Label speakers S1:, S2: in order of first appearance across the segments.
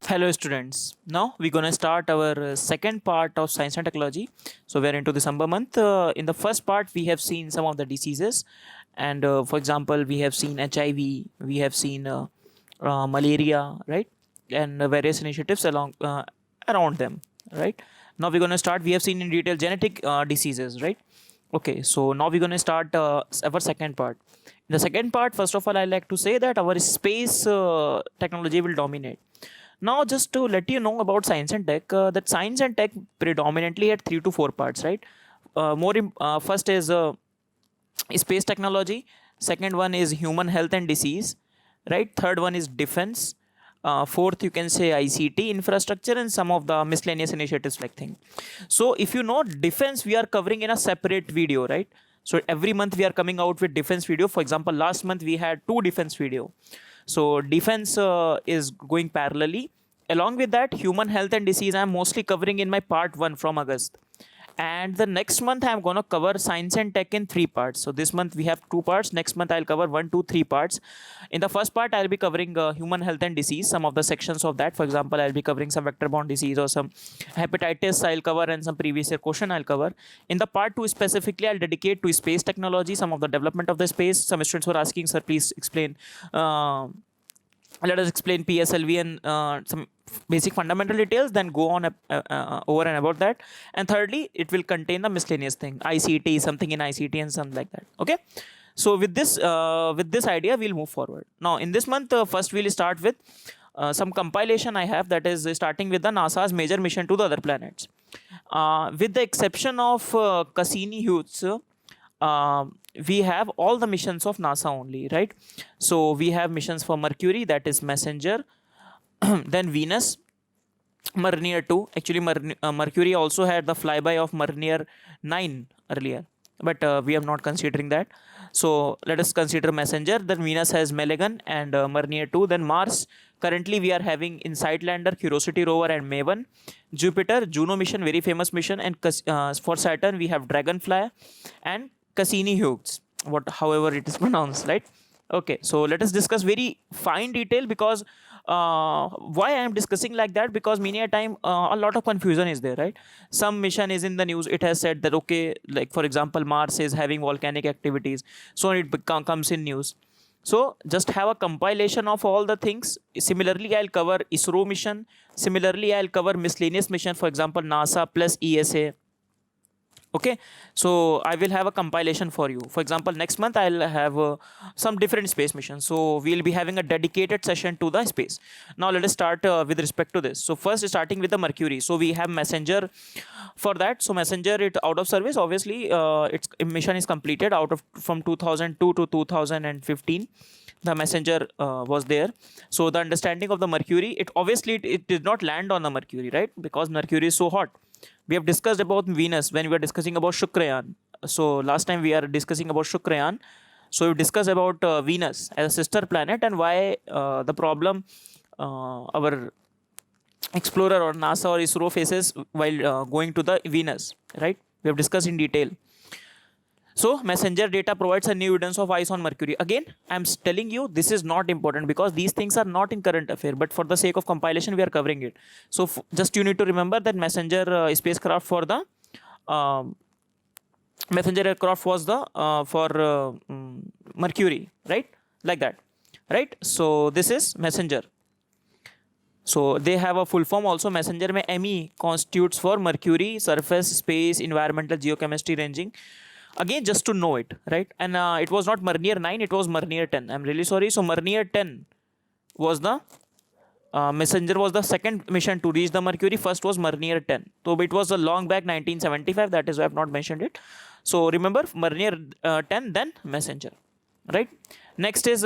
S1: Hello students. Now we're going to start our second part of science and technology. So we're into December month. In the first part we have seen some of the diseases, and for example we have seen HIV, we have seen malaria, right, and various initiatives along around them, right. Now we're going to start. We have seen in detail genetic diseases, right. Okay, so now we're going to start our second part. In the second part, first of all, I like to say that our space technology will dominate. Now, just to let you know about science and tech, that science and tech predominantly had 3 to 4 parts, right? First is space technology. Second one is human health and disease, right? Third one is defense. Fourth, you can say ICT infrastructure and some of the miscellaneous initiatives like thing. So, if you know defense, we are covering in a separate video, right? So every month we are coming out with defense video. For example, last month we had 2 defense video. So defense is going parallelly. Along with that, human health and disease I am mostly covering in my part 1 from August. And the next month I am going to cover science and tech in 3 parts. So this month we have 2 parts. Next month I'll cover 1, 2, 3 parts. In the first part I'll be covering human health and disease, some of the sections of that. For example, I'll be covering some vector-borne disease or some hepatitis I'll cover, and some previous year question I'll cover. In the part 2 specifically, I'll dedicate to space technology, some of the development of the space. Some students were asking, sir, please explain. Let us explain PSLV and some basic fundamental details, then go on over and about that. And thirdly, it will contain the miscellaneous thing, ICT, something in ICT and something like that. Okay, so with this idea we'll move forward. Now in this month, first we'll start with some compilation I have, that is starting with the NASA's major mission to the other planets. With the exception of Cassini-Hughes, we have all the missions of NASA only, right? So we have missions for Mercury, that is Messenger, then Venus, Mariner 2. Actually, Mercury also had the flyby of Mariner 9 earlier, but we are not considering that. So let us consider Messenger. Then Venus has Melagon and Mariner 2. Then Mars, currently we are having InSight Lander, Curiosity rover and Maven. Jupiter, Juno mission, very famous mission. And for Saturn we have Dragonfly and Cassini-Hughes, however it is pronounced, right? Okay, so let us discuss very fine detail, because why I am discussing like that, because many a time a lot of confusion is there, right? Some mission is in the news, it has said that, okay, like for example Mars is having volcanic activities, so it comes in news. So just have a compilation of all the things. Similarly, I'll cover ISRO mission. Similarly, I'll cover miscellaneous mission, for example NASA plus ESA. Okay, so I will have a compilation for you. For example, next month I'll have some different space missions, so we'll be having a dedicated session to the space. Now let us start with respect to this. So first, starting with the Mercury, so we have Messenger for that. So Messenger, it out of service, obviously its mission is completed out of from 2002 to 2015. The Messenger was there. So the understanding of the Mercury, it did not land on the Mercury, right? Because Mercury is so hot. We have discussed about Venus when we were discussing about Shukrayan. So last time we are discussing about Shukrayan. So we discussed about Venus as a sister planet, and why the problem our explorer or NASA or ISRO faces while going to the Venus, right? We have discussed in detail. So Messenger data provides a new evidence of ice on Mercury. Again, I am telling you this is not important, because these things are not in current affair, but for the sake of compilation we are covering it. So just you need to remember that Messenger spacecraft for the Messenger aircraft was the for Mercury, right? Like that, right? So this is Messenger. So they have a full form also. Messenger में ME constitutes for Mercury, surface, space, environmental, geochemistry ranging. Again, just to know it, right? And it was not Mariner 9, it was Mariner 10. I'm really sorry. So Mariner 10 was the Messenger was the second mission to reach the Mercury. First was Mariner 10. So it was a long back 1975. That is why I have not mentioned it. So remember Mariner 10, then Messenger, right? Next is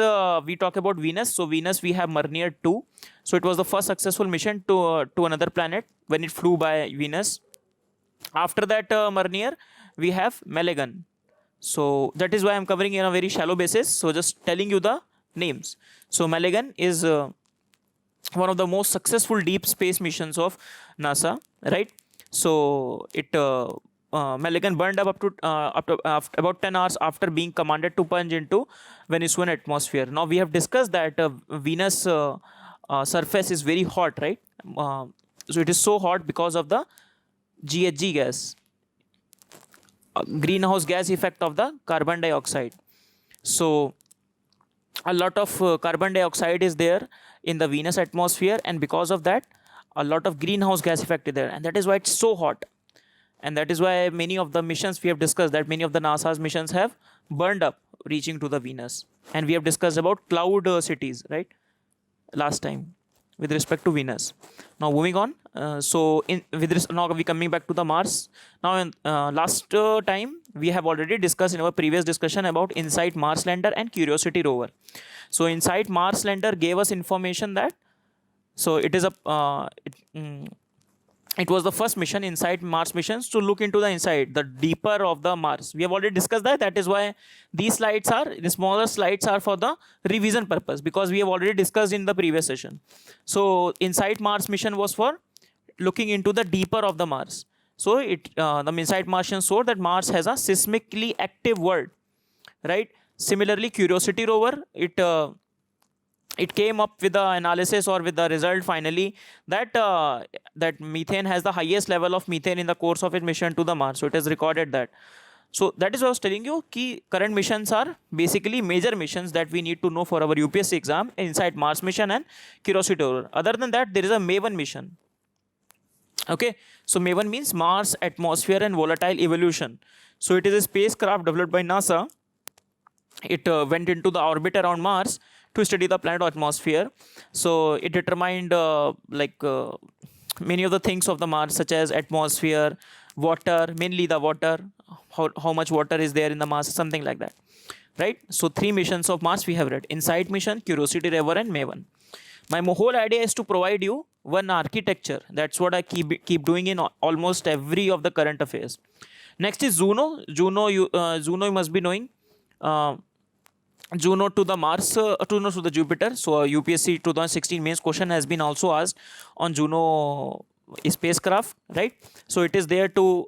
S1: we talk about Venus. So Venus we have Mariner 2. So it was the first successful mission to another planet when it flew by Venus. After that Mariner, we have Melagon. So that is why I'm covering in a very shallow basis. So just telling you the names. So Melagon is one of the most successful deep space missions of NASA, right? So it Melagon burned up to about 10 hours after being commanded to plunge into Venusian atmosphere. Now we have discussed that Venus surface is very hot, right? So it is so hot because of the GHG gas, greenhouse gas effect of the carbon dioxide. So a lot of carbon dioxide is there in the Venus atmosphere, and because of that, a lot of greenhouse gas effect is there, and that is why it's so hot. And that is why many of the missions we have discussed, that many of the NASA's missions have burned up reaching to the Venus. And we have discussed about cloud cities, right, last time with respect to Venus. Now moving on. Now we coming back to the Mars. Now in last time we have already discussed in our previous discussion about InSight Mars lander and Curiosity rover. So InSight Mars lander gave us information that, so it is it was the first mission, InSight Mars missions, to look into the inside, the deeper of the Mars. We have already discussed that. That is why these slides are, the smaller slides are for the revision purpose, because we have already discussed in the previous session. So InSight Mars mission was for looking into the deeper of the Mars. So the InSight Martian showed that Mars has a seismically active world, right? Similarly, Curiosity rover, it came up with the analysis, or with the result finally, that that methane has the highest level of methane in the course of its mission to the Mars. So it has recorded that. So that is what I was telling you, key current missions are basically major missions that we need to know for our UPSC exam: InSight Mars mission and Curiosity rover. Other than that, there is a MAVEN mission. Okay, so MAVEN means Mars Atmosphere and Volatile Evolution. So it is a spacecraft developed by NASA. It went into the orbit around Mars to study the planet atmosphere. So it determined many of the things of the Mars, such as atmosphere, water, mainly the water, how much water is there in the Mars, something like that, right? So 3 missions of Mars we have read: InSight mission, Curiosity rover, and MAVEN. My whole idea is to provide you one architecture. That's what I keep doing in almost every of the current affairs. Next is Juno. Juno you must be knowing. Juno to the Mars, Juno to the Jupiter. So UPSC 2016 mains question has been also asked on Juno spacecraft, right? So it is there to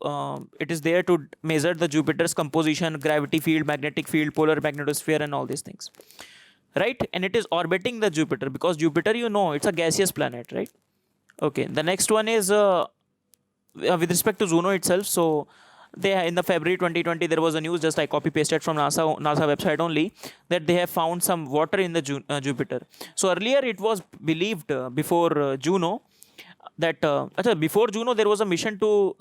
S1: measure the Jupiter's composition, gravity field, magnetic field, polar magnetosphere, and all these things, right? And it is orbiting the Jupiter, because Jupiter, it's a gaseous planet, right? Okay, the next one is with respect to Juno itself. So in the February 2020, there was a news, just I copy pasted from NASA website only, that they have found some water in the Jupiter. So earlier it was believed, before Juno, that before Juno there was a mission to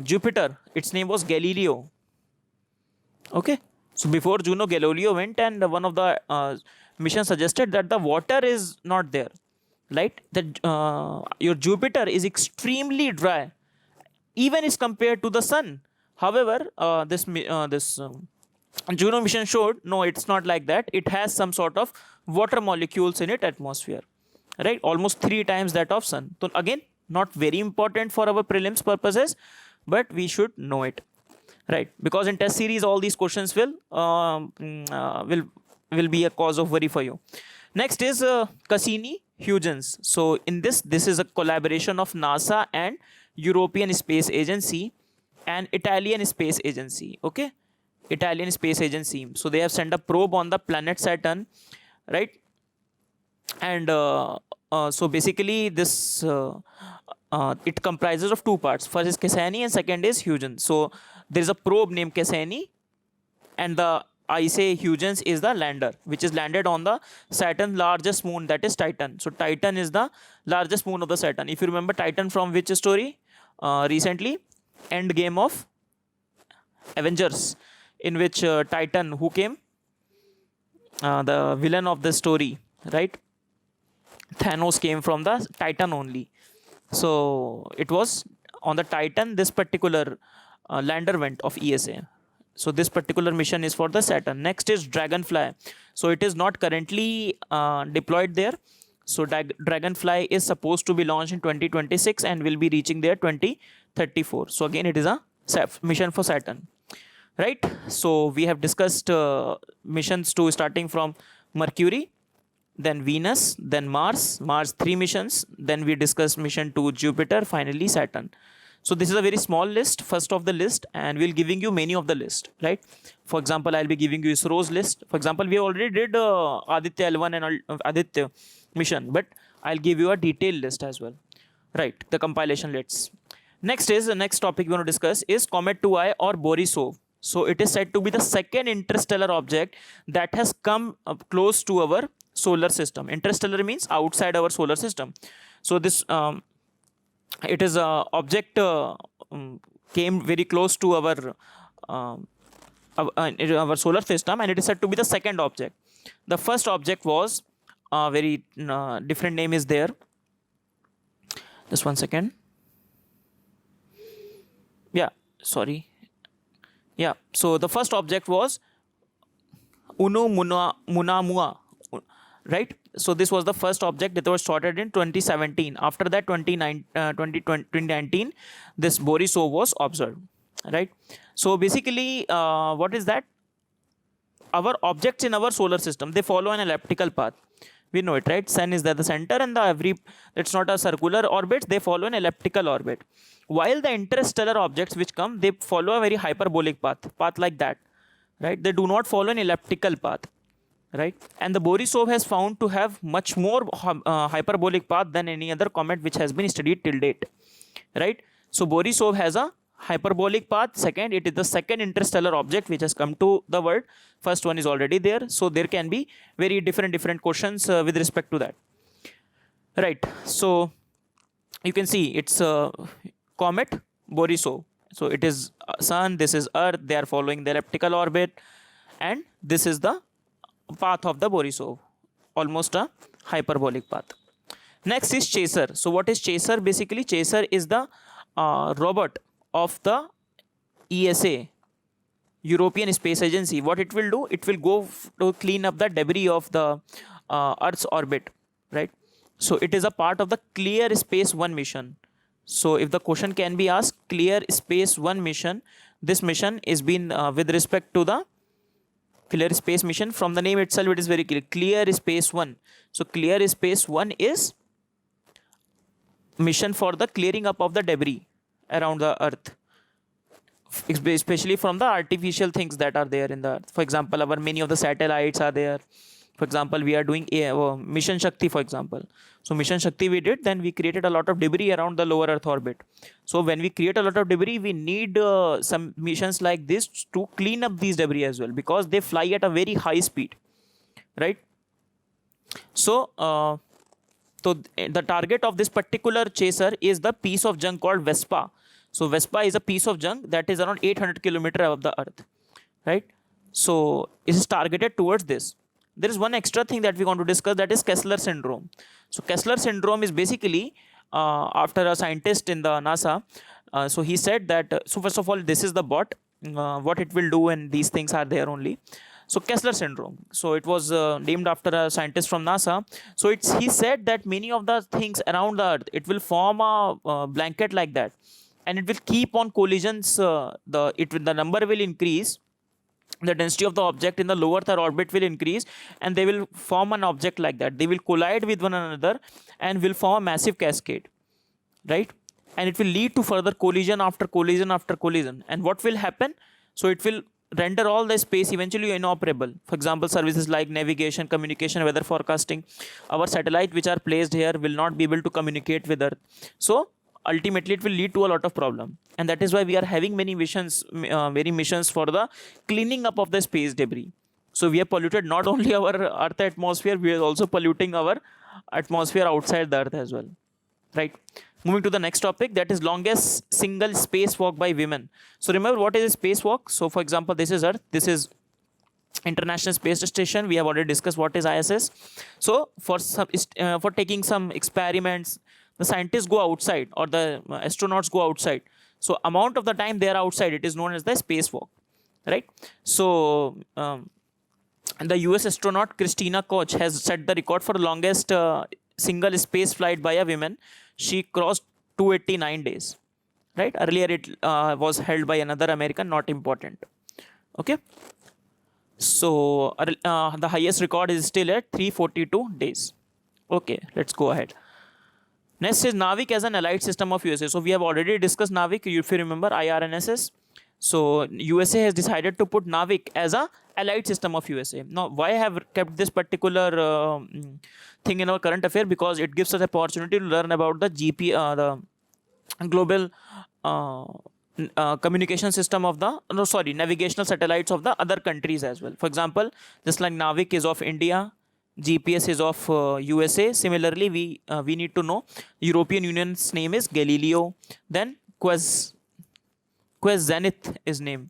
S1: Jupiter. Its name was Galileo. Okay, so before Juno, Galileo went, and one of the missions suggested that the water is not there, right? That your Jupiter is extremely dry, even as compared to the sun. However, this Juno mission showed, no, it's not like that. It has some sort of water molecules in its atmosphere, right? Almost 3 times that of sun. So again, not very important for our prelims purposes, but we should know it, right? Because in test series, all these questions will be a cause of worry for you. Next is Cassini-Huygens. So in this is a collaboration of NASA and European Space Agency and Italian Space Agency. Okay, Italian Space Agency. So they have sent a probe on the planet Saturn, right? And so basically this it comprises of 2 parts. First is Cassini and second is Huygens. So there is a probe named Cassini, and the Huygens is the lander, which is landed on the Saturn's largest moon, that is Titan. So Titan is the largest moon of the Saturn. If you remember Titan from which story? Recently, End Game of Avengers, in which Titan, who came? The villain of the story, right? Thanos came from the Titan only. So it was on the Titan this particular lander went of ESA. So this particular mission is for the Saturn. Next is Dragonfly. So it is not currently deployed there. So Dragonfly is supposed to be launched in 2026 and will be reaching there 2034. So again, it is a mission for Saturn, right? So we have discussed missions to starting from Mercury, then Venus, then Mars 3 missions. Then we discussed mission to Jupiter, finally Saturn. So this is a very small list, first of the list, and we'll giving you many of the list, right? For example, I'll be giving you ISRO's list. For example, we already did Aditya L1 and Aditya mission, but I'll give you a detailed list as well. Right, the compilation lists. The next topic we want to discuss is Comet 2I or Borisov. So it is said to be the second interstellar object that has come close to our solar system. Interstellar means outside our solar system. So this it is a object came very close to uh, our solar system, and it is said to be the second object. The first object was very different name is there. Just one second. Yeah, sorry. Yeah, so the first object was Munamua, right? So this was the first object that was started in 2017. After that, 2019, this Borisov was observed, right? So basically, what is that? Our objects in our solar system, they follow an elliptical path. We know it, right? Sun is at the center, and it's not a circular orbit, they follow an elliptical orbit. While the interstellar objects which come, they follow a very hyperbolic path like that, right? They do not follow an elliptical path, right? And the Borisov has found to have much more hyperbolic path than any other comet which has been studied till date, right? So Borisov has a hyperbolic path. Second, it is the second interstellar object which has come to the world. First one is already there, so there can be very different questions with respect to that, right? So you can see it's comet Borisov. So it is sun, this is earth, they are following the elliptical orbit, and this is the path of the Borisov, almost a hyperbolic path. Next is Chaser. So what is Chaser? Basically, Chaser is the robot of the ESA, European Space Agency. What it will do, it will go to clean up the debris of the Earth's orbit, right? So it is a part of the Clear Space 1 mission. So if the question can be asked, Clear Space 1 mission, this mission is been with respect to the Clear Space mission. From the name itself, it is very clear. Clear Space 1. So Clear Space 1 is mission for the clearing up of the debris around the earth, especially from the artificial things that are there in the earth. For example, many of the satellites are there. For example, we are doing Mission Shakti, for example. So Mission Shakti we did, then we created a lot of debris around the lower earth orbit. So when we create a lot of debris, we need some missions like this to clean up these debris as well, because they fly at a very high speed, right? So the target of this particular chaser is the piece of junk called Vespa. So Vespa is a piece of junk that is around 800 kilometers above the earth, right? So it is targeted towards this. There is one extra thing that we want to discuss, that is Kessler syndrome. So Kessler syndrome is basically after a scientist in the NASA. So he said that, so first of all, this is the bot, what it will do, and these things are there only. So Kessler syndrome. So it was named after a scientist from NASA. So he said that many of the things around the earth, it will form a blanket like that, and it will keep on collisions. The number will increase. The density of the object in the lower Earth orbit will increase, and they will form an object like that. They will collide with one another and will form a massive cascade, right? And it will lead to further collision after collision after collision. And what will happen? So it will render all the space eventually inoperable. For example, services like navigation, communication, weather forecasting. Our satellite which are placed here will not be able to communicate with Earth. So ultimately it will lead to a lot of problem, and that is why we are having many missions for the cleaning up of the space debris. So we have polluted not only our earth atmosphere, we are also polluting our atmosphere outside the earth as well, right? Moving to the next topic, that is longest single spacewalk by women. So remember, what is a spacewalk? So for example, this is Earth, this is International Space Station. We have already discussed what is ISS. So for taking some experiments, the scientists go outside, or the astronauts go outside. So amount of the time they are outside, it is known as the spacewalk, right? So the US astronaut Christina Koch has set the record for the longest single space flight by a woman. She crossed 289 days, right? Earlier it was held by another American, not important. Okay. So the highest record is still at 342 days. Okay, let's go ahead. Next is Navik as an allied system of USA. So we have already discussed Navik, if you remember, IRNSS. So USA has decided to put Navik as a allied system of USA. Now, why I have kept this particular thing in our current affair? Because it gives us opportunity to learn about the the global uh, communication system of the navigational satellites of the other countries as well. For example, just like Navik is of India, GPS is of USA. Similarly, we need to know European Union's name is Galileo. Then Quest Zenith is name.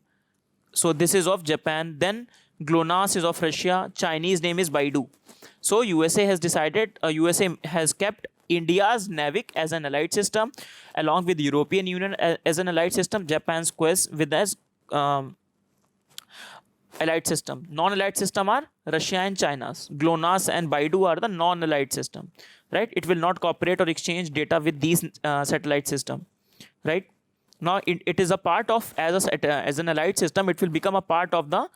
S1: So this is of Japan. Then GLONASS is of Russia. Chinese name is Baidu. So USA has decided, USA has kept India's NAVIC as an allied system, along with European Union as an allied system, Japan's Quest with as allied system. Non-allied system are Russia and China's. GLONASS and Baidu are the non-allied system, right? It will not cooperate or exchange data with these satellite system, right? Now it is a part of, as an allied system, it will become a part of the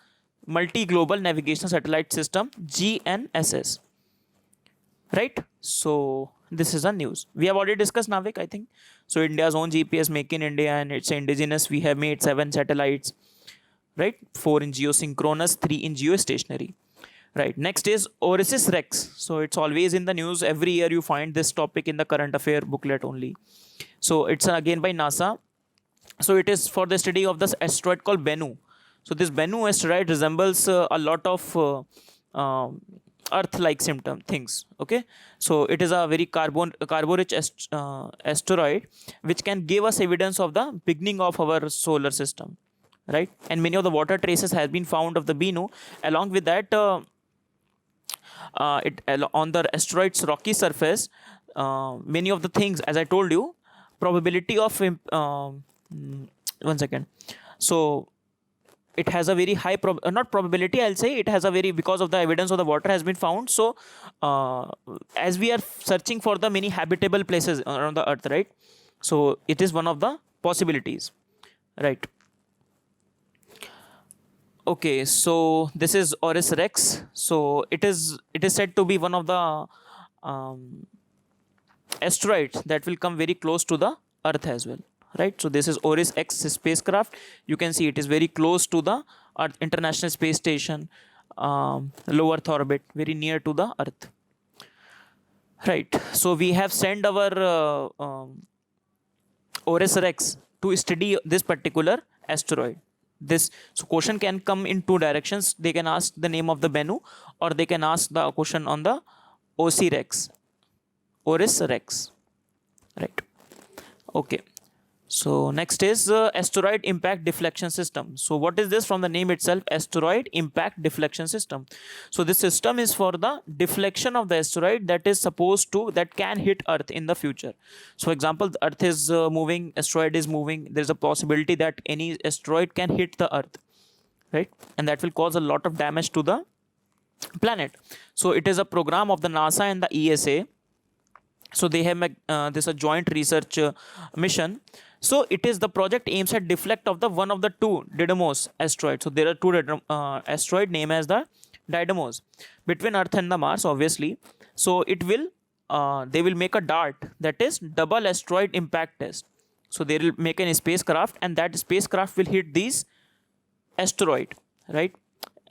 S1: multi-global navigation satellite system, GNSS, right? So this is the news. We have already discussed Navik, I think. So India's own GPS, Make in India, and it's indigenous. We have made 7 satellites, right? 4 in geosynchronous, 3 in geostationary. Right. Next is OSIRIS REx. So it's always in the news. Every year you find this topic in the current affair booklet only. So it's again by NASA. So it is for the study of this asteroid called Bennu. So this Bennu asteroid resembles a lot of Earth-like things. Okay. So it is a very carbon-rich asteroid, which can give us evidence of the beginning of our solar system. Right. And many of the water traces have been found of the Bennu. Along with that, on the asteroid's rocky surface, many of the things, as I told you, probability of 1 second. So it has a very high not probability, I'll say it has a very, because of the evidence of the water has been found. So as we are searching for the many habitable places around the earth, right? So it is one of the possibilities, right? Okay, so this is OSIRIS REx. So it is said to be one of the asteroids that will come very close to the earth as well, right? So this is OSIRIS REx spacecraft. You can see it is very close to the Earth International Space Station, low Earth orbit, very near to the earth, right? So we have sent our OSIRIS REx to study this particular asteroid. So question can come in 2 directions. They can ask the name of the Bennu, or they can ask the question on the OSIRIS REx, right? Okay. So next is asteroid impact deflection system. So what is this? From the name itself, asteroid impact deflection system. So this system is for the deflection of the asteroid that can hit Earth in the future. So for example, the Earth is moving, asteroid is moving. There's a possibility that any asteroid can hit the Earth, right? And that will cause a lot of damage to the planet. So it is a program of the NASA and the ESA. So they have this a joint research mission. So it is the project aims at deflect of one of the 2 Didymos asteroids. So there are 2 asteroid named as the Didymos between Earth and the Mars, obviously. So it will they will make a DART, that is double asteroid impact test. So they will make a spacecraft, and that spacecraft will hit these asteroid, right?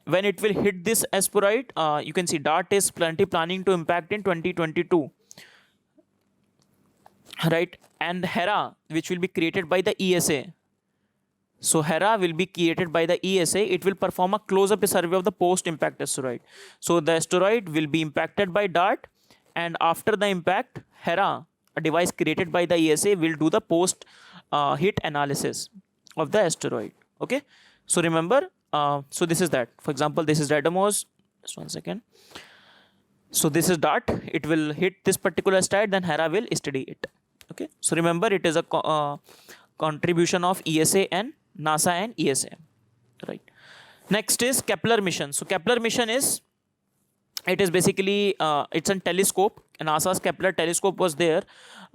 S1: When it will hit this asteroid, you can see DART is planning to impact in 2022. Right, and Hera, which will be created by the ESA. So Hera will be created by the ESA. It will perform a close-up survey of the post-impact asteroid. So the asteroid will be impacted by DART, and after the impact, Hera, a device created by the ESA, will do the post-hit analysis of the asteroid. Okay. So remember, so this is that. For example, this is Didymos. Just 1 second. So this is DART. It will hit this particular asteroid, then Hera will study it. Okay. So remember, it is a contribution of ESA and NASA and ESA, right? Next is Kepler mission. So Kepler mission is basically it's a telescope. NASA's Kepler telescope was there.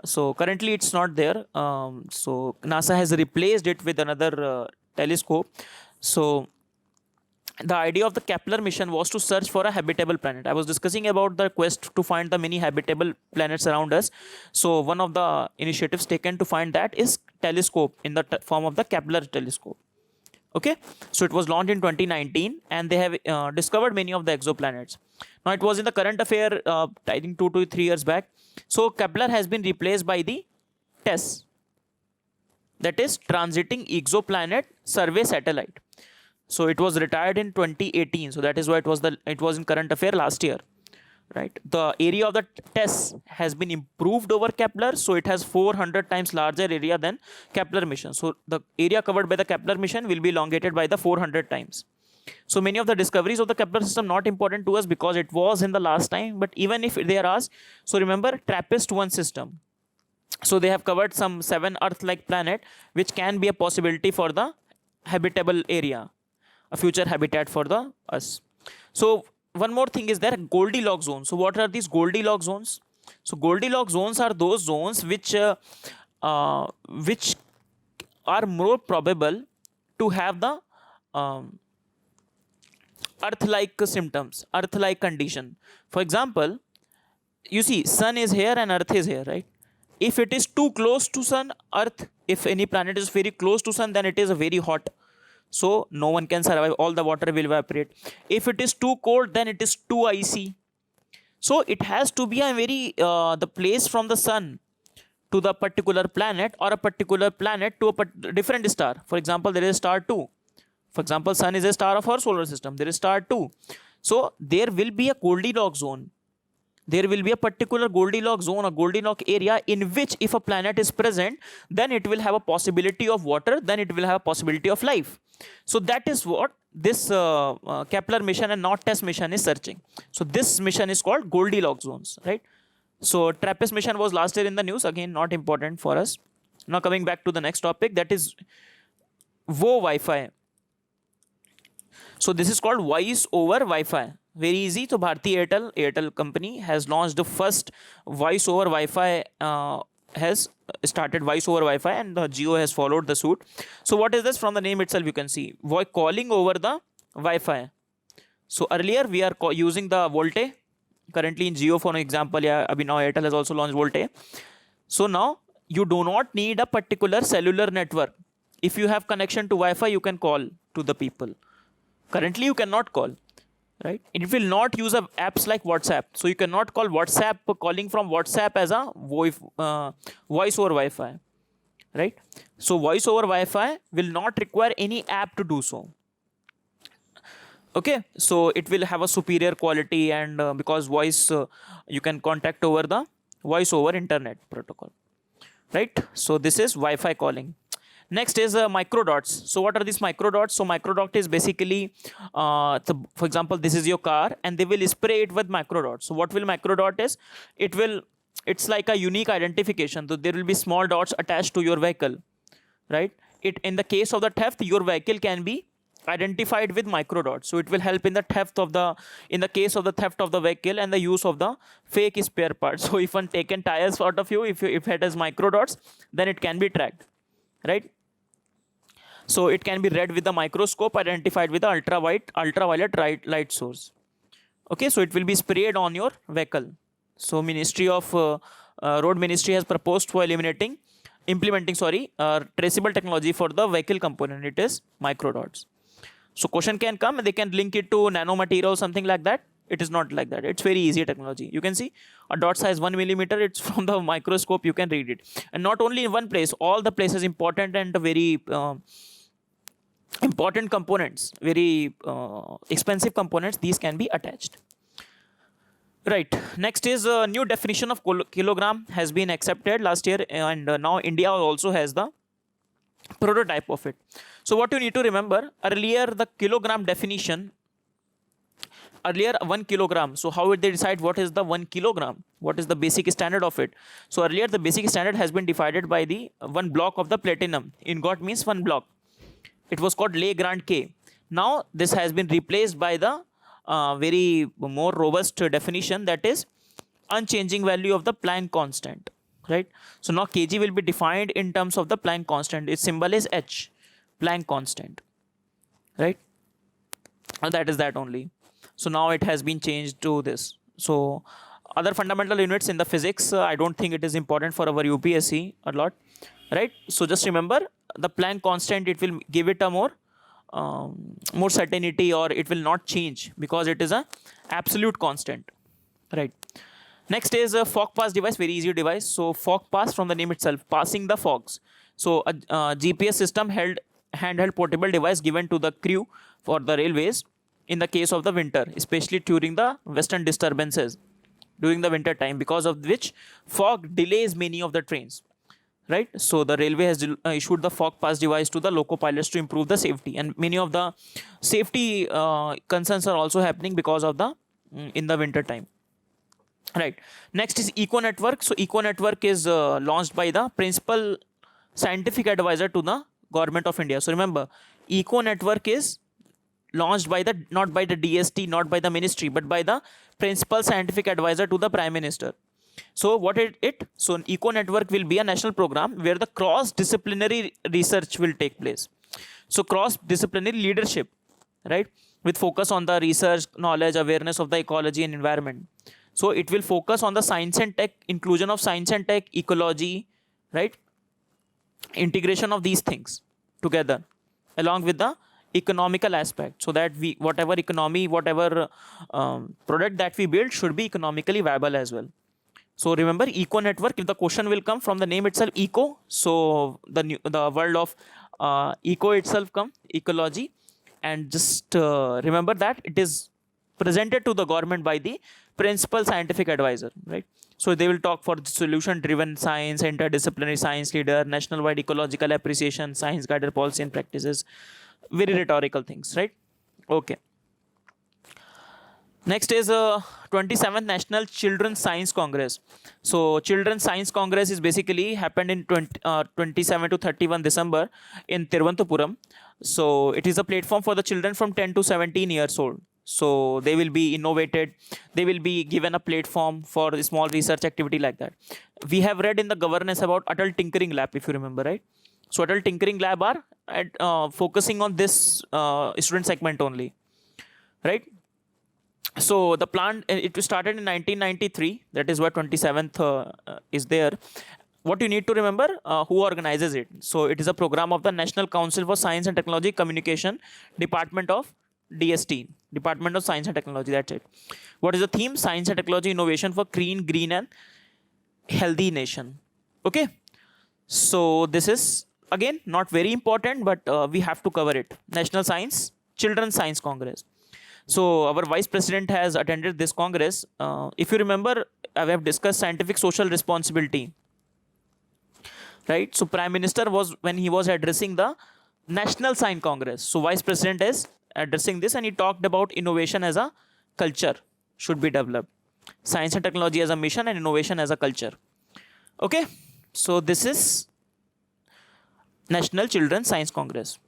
S1: So currently it's not there. So NASA has replaced it with another telescope. So the idea of the Kepler mission was to search for a habitable planet. I was discussing about the quest to find the many habitable planets around us. So one of the initiatives taken to find that is telescope in the form of the Kepler telescope, Okay, so it was launched in 2019, and they have discovered many of the exoplanets. Now it was in the current affair, I think 2 to 3 years back. So Kepler has been replaced by the TESS, that is Transiting Exoplanet Survey Satellite. So it was retired in 2018. So that is why it was in current affair last year, right? The area of the TESS has been improved over Kepler, so it has 400 times larger area than Kepler mission. So the area covered by the Kepler mission will be elongated by the 400 times. So many of the discoveries of the Kepler system not important to us because it was in the last time, but even if they are asked, so remember TRAPPIST-1 system. So they have covered some 7 Earth-like planet, which can be a possibility for the habitable area, a future habitat for the us. So one more thing is there, Goldilocks zones. So what are these Goldilocks zones? So Goldilocks zones are those zones which are more probable to have the Earth-like symptoms, Earth-like condition. For example, you see, sun is here and earth is here, right? If it is too close to sun, earth, if any planet is very close to sun, then it is very hot, so no one can survive, all the water will evaporate. If it is too cold, then it is too icy. So it has to be a very the place from the sun to the particular planet, or a particular planet to a different star. For example, there is star 2. For example, sun is a star of our solar system, there is star 2. So there will be a Goldilocks zone. There will be a particular Goldilocks zone, a Goldilocks area, in which if a planet is present, then it will have a possibility of water, then it will have a possibility of life. So that is what this Kepler mission and not TESS mission is searching. So this mission is called Goldilocks zones, right? So TRAPPIST mission was last year in the news, again not important for us. Now coming back to the next topic, that is VO Wi-Fi. So this is called voice over Wi-Fi. Very easy. So Bharti Airtel company has launched the first voice over Wi-Fi, has started voice over Wi-Fi, and the Jio has followed the suit. So what is this? From the name itself you can see, calling over the Wi-Fi. So earlier we are using the VoLTE. Currently in Jio, for example, yeah, abhi now Airtel has also launched VoLTE. So now you do not need a particular cellular network. If you have connection to Wi-Fi, you can call to the people. Currently you cannot call, right? It will not use apps like WhatsApp. So you cannot call WhatsApp, calling from WhatsApp as a voice over Wi-Fi, right? So voice over Wi-Fi will not require any app to do so. Okay, so it will have a superior quality, and because voice you can contact over the voice over internet protocol, right? So this is Wi-Fi calling. Next is microdots. So what are these microdots? So microdot is basically, for example, this is your car, and they will spray it with microdots. So what will microdot is? It's like a unique identification. So there will be small dots attached to your vehicle, right? In the case of the theft, your vehicle can be identified with microdots. So it will help in the case of the theft of the vehicle and the use of the fake spare parts. So if one taken tires out of you, if it has microdots, then it can be tracked, right? So it can be read with the microscope, identified with the ultraviolet light source. Okay, so it will be sprayed on your vehicle. So Road Ministry has proposed for implementing traceable technology for the vehicle component. It is microdots. So question can come, they can link it to nanomaterial, something like that. It is not like that. It's very easy technology. You can see a dot size 1 millimeter. It's from the microscope. You can read it, and not only in one place. All the places important and very important components, very expensive components. These can be attached. Right. Next is a new definition of kilogram has been accepted last year, and now India also has the prototype of it. So what you need to remember, earlier the kilogram definition. Earlier 1 kilogram. So how would they decide what is the 1 kilogram? What is the basic standard of it? So earlier the basic standard has been divided by the 1 block of the platinum. Ingot means 1 block. It was called Le Grand K. Now this has been replaced by the very more robust definition, that is unchanging value of the Planck constant, right? So now kg will be defined in terms of the Planck constant. Its symbol is H, Planck constant, right? And that is that only. So now it has been changed to this. So other fundamental units in the physics, I don't think it is important for our UPSC a lot, right? So just remember the Planck constant, it will give it a more more certainty, or it will not change because it is a absolute constant, right? Next is a fog pass device, very easy device. So fog pass, from the name itself, passing the fogs. So a GPS system held handheld portable device given to the crew for the railways in the case of the winter, especially during the western disturbances during the winter time, because of which fog delays many of the trains, right? So the railway has issued the fog pass device to the loco pilots to improve the safety, and many of the safety concerns are also happening because of the in the winter time, right? Next is eco network. So eco network is launched by the principal scientific advisor to the government of India. So remember, eco network is launched by the, not by the DST, not by the ministry, but by the principal scientific advisor to the prime minister. So what so an eco network will be a national program where the cross disciplinary research will take place. So cross disciplinary leadership, right, with focus on the research, knowledge, awareness of the ecology and environment. So it will focus on the science and tech, inclusion of science and tech, ecology, right, integration of these things together along with the economical aspect, so that we, whatever economy, whatever product that we build should be economically viable as well. So remember, eco network, if the question will come from the name itself, eco, so the world of eco itself come, ecology, and just remember that it is presented to the government by the principal scientific advisor, right? So they will talk for solution driven science, interdisciplinary science leader, national wide ecological appreciation, science guided policy and practices, very rhetorical things, right? Okay. Next is 27th National Children's Science Congress. So Children's Science Congress is basically happened in 27 to 31 December in Thiruvananthapuram. So it is a platform for the children from 10 to 17 years old. So they will be innovated, they will be given a platform for a small research activity like that. We have read in the governance about Adult Tinkering Lab, if you remember, right? So Adult Tinkering Lab are focusing on this student segment only, right? So the plan, it started in 1993. That is why 27th is there. What you need to remember, who organizes it. So it is a program of the National Council for Science and Technology Communication, Department of DST, Department of Science and Technology. That's it. What is the theme? Science and technology innovation for clean, green, and healthy nation. Okay. So this is again not very important, but we have to cover it. National Science Children's Science Congress. So our vice president has attended this congress. If you remember, I have discussed scientific social responsibility, right? So prime minister was, when he was addressing the National Science Congress, so vice president is addressing this, and he talked about innovation as a culture should be developed, science and technology as a mission, and innovation as a culture. Okay, so this is National Children's Science Congress.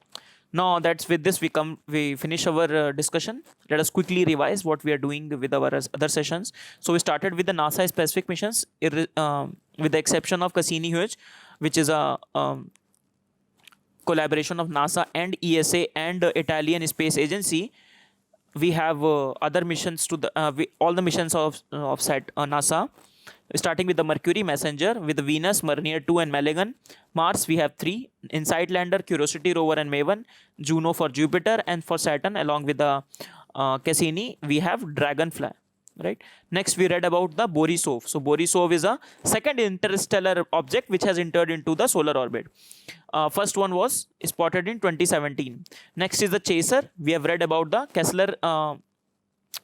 S1: Now that's with this we finish our discussion. Let us quickly revise what we are doing with our other sessions. So we started with the NASA specific missions, with the exception of Cassini-Hughes, which is a collaboration of NASA and ESA and Italian Space Agency. We have other missions to the all the missions of NASA, starting with the Mercury Messenger, with the Venus, Mariner 2 and Magellan. Mars, we have 3, InSight Lander, Curiosity Rover and Maven, Juno for Jupiter, and for Saturn, along with the Cassini, we have Dragonfly, right? Next, we read about the Borisov. So Borisov is a second interstellar object which has entered into the solar orbit. First one was spotted in 2017. Next is the Chaser. We have read about the Kessler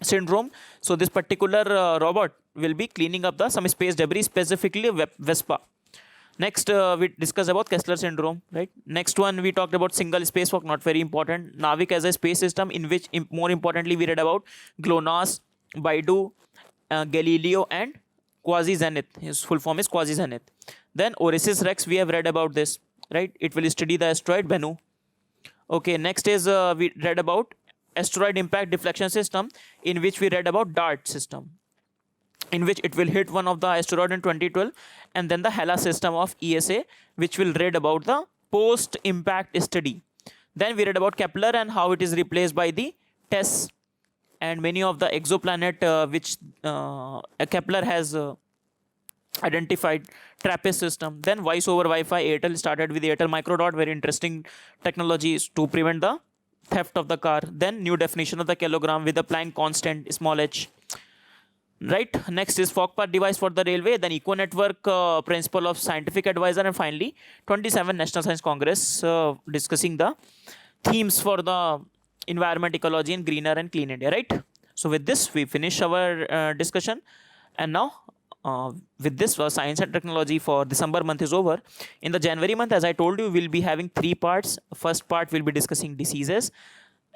S1: syndrome. So this particular robot will be cleaning up some space debris, specifically Vespa. Next, we discussed about Kessler syndrome, right? Next one, we talked about single spacewalk, not very important. Navik as a space system, in which, more importantly, we read about GLONASS, Baidu, Galileo, and Quasi-Zenith. His full form is Quasi-Zenith. Then OSIRIS REx, we have read about this, right? It will study the asteroid Bennu. Okay, next is we read about asteroid impact deflection system, in which we read about DART system, in which it will hit one of the asteroid in 2012, and then the HELA system of ESA, which will read about the post impact study. Then we read about Kepler and how it is replaced by the TESS and many of the exoplanet which Kepler has identified, TRAPPIST system. Then voice over Wi-Fi, Airtel started with Airtel Microdot, very interesting technologies to prevent the theft of the car. Then new definition of the kilogram with the Planck constant, small h. Right. Next is Fogg-Park device for the railway. Then Eco Network principle of scientific advisor, and finally 27 National Science Congress discussing the themes for the environment, ecology, and greener and clean India. Right. So with this we finish our discussion, and now with this science and technology for December month is over. In the January month, as I told you, we'll be having 3 parts. First part will be discussing diseases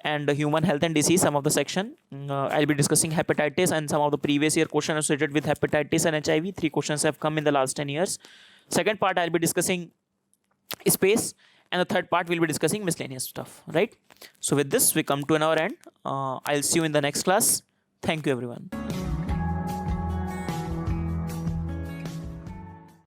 S1: and human health and disease, some of the section. I'll be discussing hepatitis and some of the previous year questions associated with hepatitis and HIV. 3 questions have come in the last 10 years. Second part I'll be discussing space, and the third part we'll be discussing miscellaneous stuff, right? So with this we come to an hour end. I'll see you in the next class. Thank you everyone.